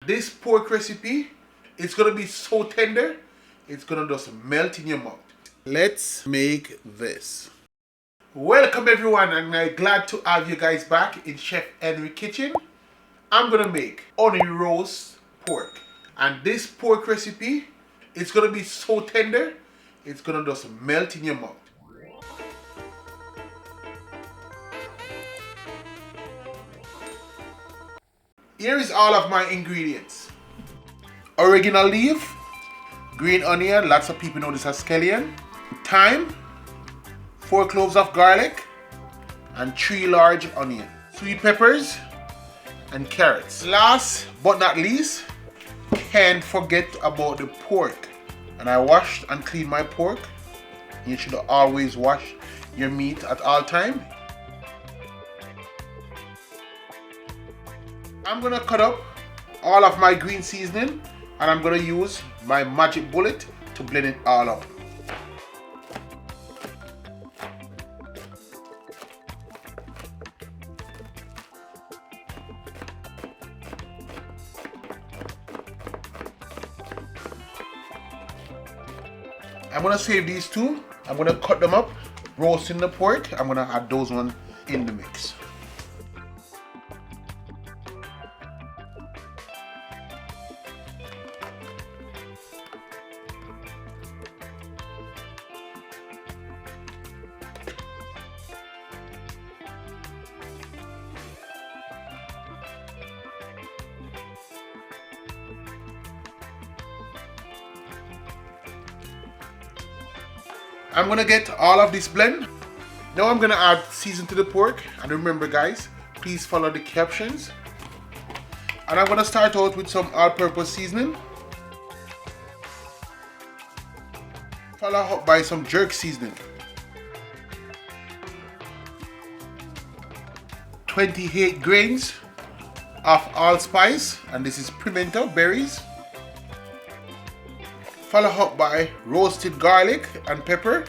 This pork recipe, it's gonna be so tender, it's gonna just melt in your mouth. Let's make this. Welcome everyone, and I'm glad to have you guys back in Chef Henry kitchen. I'm gonna make onion roast pork, and this pork recipe, it's gonna be so tender, it's gonna just melt in your mouth. Here is all of my ingredients. Oregano leaf, green onion, lots of people know this as scallion, thyme, 4 cloves of garlic, and 3 large onions, sweet peppers, and carrots. Last but not least, can't forget about the pork. And I washed and cleaned my pork. You should always wash your meat at all time. I'm gonna cut up all of my green seasoning, and I'm gonna use my magic bullet to blend it all up. I'm gonna save these two. I'm gonna cut them up, roasting the pork. I'm gonna add those one in the mix. I'm gonna get all of this blend. Now I'm gonna add season to the pork, and remember guys, please follow the captions. And I'm gonna start out with some all-purpose seasoning, follow up by some jerk seasoning, 28 grains of allspice, and this is pimento berries, follow up by roasted garlic and pepper,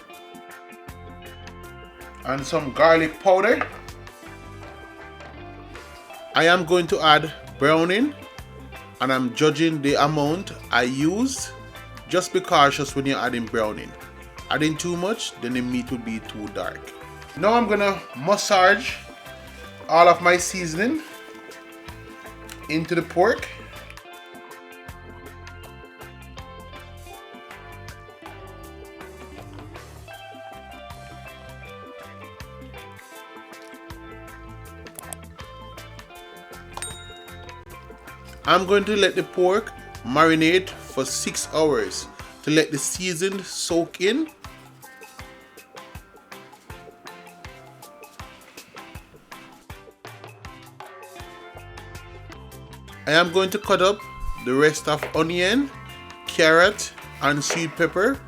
and some garlic powder. I am going to add browning, and I'm judging the amount I use. Just be cautious when you're adding browning. Adding too much, then the meat will be too dark. Now I'm gonna massage all of my seasoning into the pork. I'm going to let the pork marinate for 6 hours to let the season soak in. I am going to cut up the rest of onion, carrot, and sweet pepper,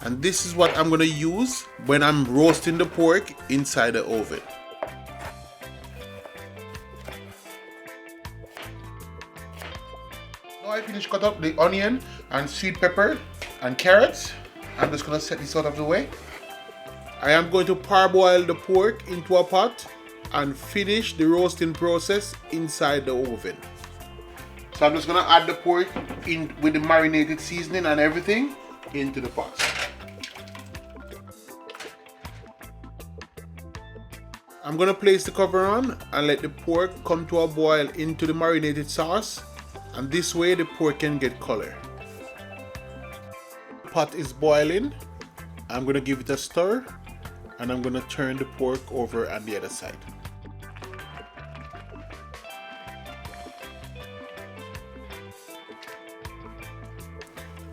and this is what I'm going to use when I'm roasting the pork inside the oven. Now I finished cut up the onion and sweet pepper and carrots. I'm just going to set this out of the way. I am going to parboil the pork into a pot and finish the roasting process inside the oven. So I'm just going to add the pork in with the marinated seasoning and everything into the pot. I'm going to place the cover on and let the pork come to a boil into the marinated sauce, and this way the pork can get color. The pot is boiling. I'm going to give it a stir, and I'm going to turn the pork over on the other side.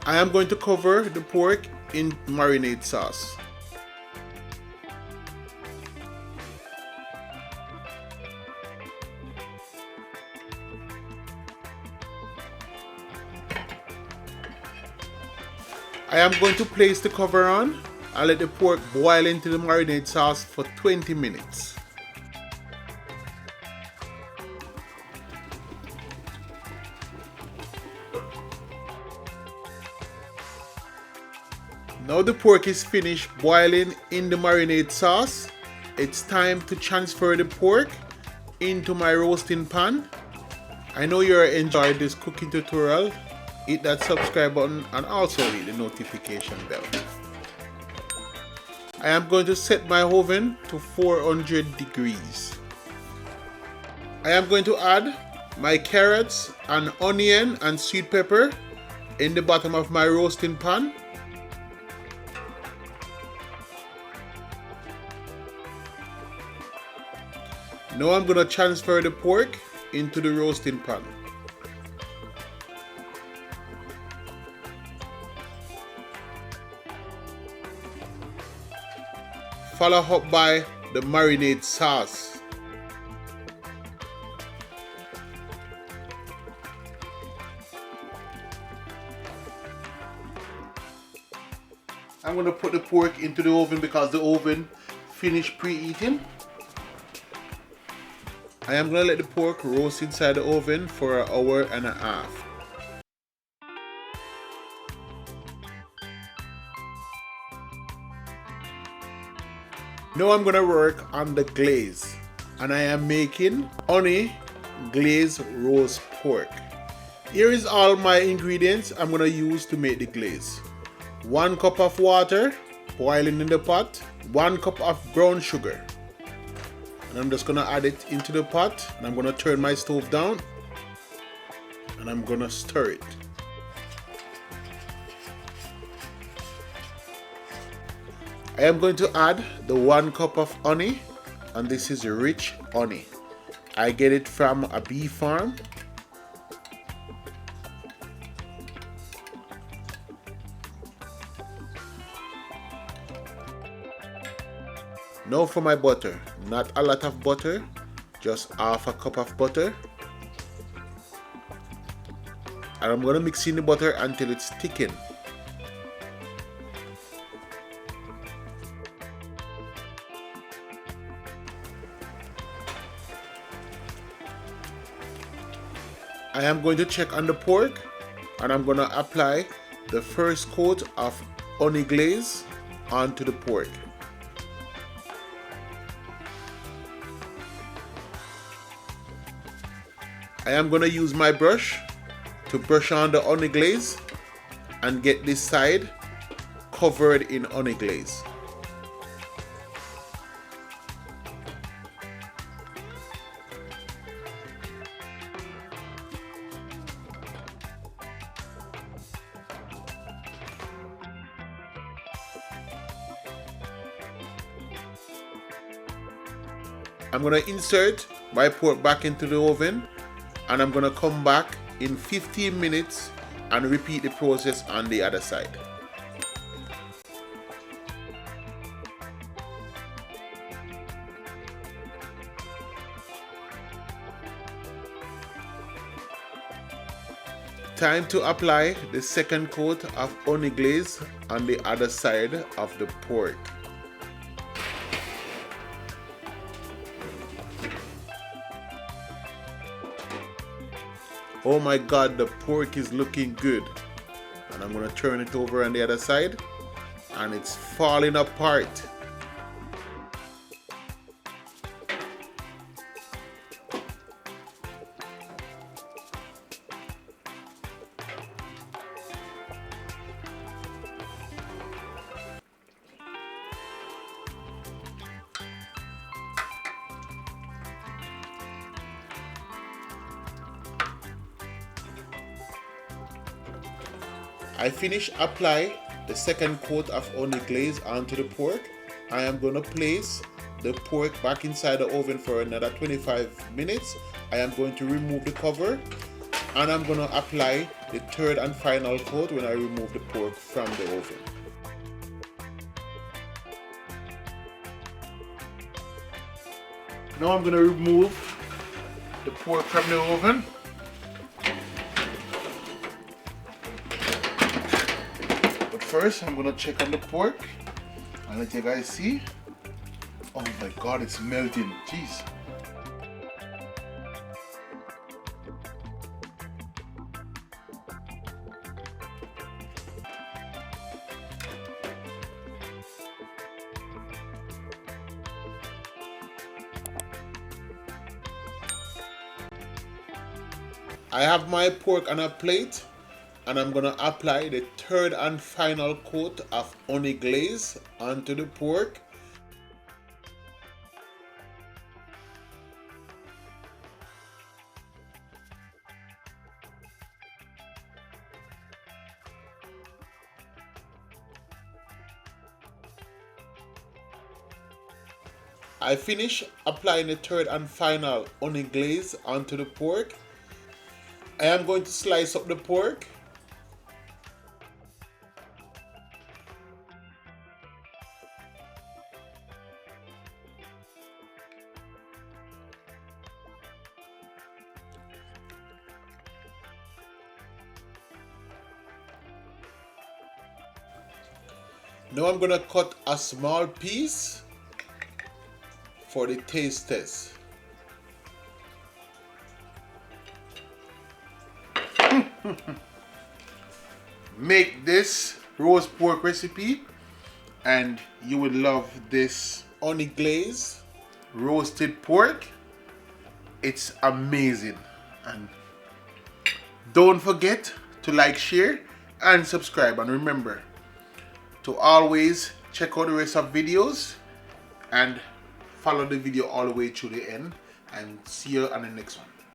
I am going to cover the pork in marinade sauce. I am going to place the cover on and let the pork boil into the marinade sauce for 20 minutes. Now the pork is finished boiling in the marinade sauce. It's time to transfer the pork into my roasting pan. I know you enjoyed this cooking tutorial. Hit that subscribe button and also hit the notification bell. I am going to set my oven to 400 degrees. I am going to add my carrots and onion and sweet pepper in the bottom of my roasting pan. Now I'm going to transfer the pork into the roasting pan. Follow up by the marinade sauce. I'm going to put the pork into the oven because the oven finished preheating. I am going to let the pork roast inside the oven for an hour and a half. Now I'm going to work on the glaze, and I am making honey glazed roast pork. Here is all my ingredients I'm going to use to make the glaze. 1 cup of water boiling in the pot, 1 cup of brown sugar. And I'm just going to add it into the pot, and I'm going to turn my stove down and I'm going to stir it. I am going to add the 1 cup of honey, and this is rich honey. I get it from a bee farm. Now for my butter, not a lot of butter, just half a cup of butter. And I'm going to mix in the butter until it's thickened. I am going to check on the pork, and I'm going to apply the first coat of honey glaze onto the pork. I am going to use my brush to brush on the honey glaze and get this side covered in honey glaze. I'm going to insert my pork back into the oven, and I'm going to come back in 15 minutes and repeat the process on the other side. Time to apply the second coat of honey glaze on the other side of the pork. Oh my God, the pork is looking good. And I'm going to turn it over on the other side, and it's falling apart. I finish apply the second coat of honey glaze onto the pork. I am going to place the pork back inside the oven for another 25 minutes. I am going to remove the cover, and I'm going to apply the third and final coat when I remove the pork from the oven. Now I'm going to remove the pork from the oven. First, I'm gonna check on the pork and let you guys see. Oh my God, it's melting. Jeez. I have my pork on a plate, and I'm gonna apply the third and final coat of honey glaze onto the pork. I finish applying the third and final honey glaze onto the pork. I am going to slice up the pork. Now I'm going to cut a small piece for the taste test. Make this roast pork recipe and you will love this honey glaze roasted pork. It's amazing. And don't forget to like, share and subscribe, and remember to always check out the rest of videos and follow the video all the way to the end, and see you on the next one.